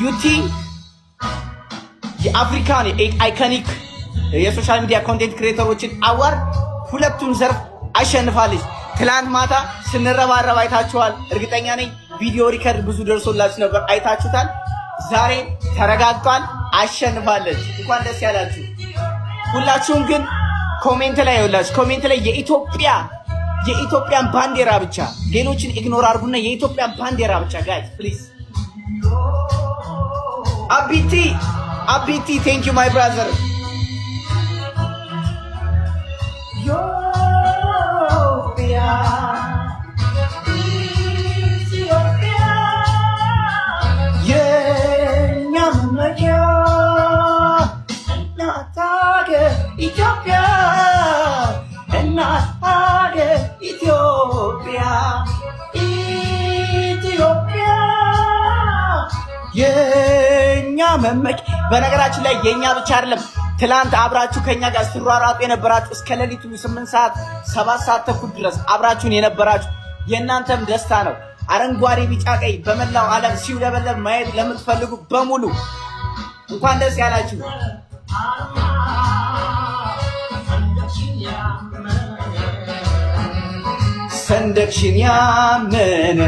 ዩቲ የአፍሪካን አይኮኒክ የሶሻል ሚዲያ ኮንቴንት ክሬተሮችን አዋርድ ሁለቱም ዘርፍ አሸንፋለች። ትላንት ማታ ስንረባረብ አይታችኋል። እርግጠኛ ነኝ ቪዲዮ ሪከርድ ብዙ ደርሶላችሁ ነበር፣ አይታችሁታል። ዛሬ ተረጋግጧል፣ አሸንፋለች። እንኳን ደስ ያላችሁ ሁላችሁም። ግን ኮሜንት ላይ ይኸውላችሁ፣ ኮሜንት ላይ የኢትዮጵያን ባንዲራ ብቻ፣ ሌሎችን ኢግኖር አድርጉና የኢትዮጵያን ባንዲራ ብቻ ጋይስ ፕሊዝ። አቢቲ ቴንክ ዩ ማይ ብራዘር። የኛ መመኪያ እናት ሀገር ኢትዮጵያ፣ እናት ሀገር ኢትዮጵያ፣ ኢትዮጵያ የኛ መመኪያ። በነገራችን ላይ የኛ ብቻ አይደለም። ትላንት አብራችሁ ከኛ ጋር ስትሯሯጡ የነበራችሁ እስከ ሌሊቱ 8 ሰዓት 7 ሰዓት ተኩል ድረስ አብራችሁን የነበራችሁ የእናንተም ደስታ ነው። አረንጓዴ ቢጫ ቀይ በመላው ዓለም ሲውለበለብ ማየት ለምትፈልጉ በሙሉ እንኳን ደስ ያላችሁ። ሰንደቅሽን ያመነ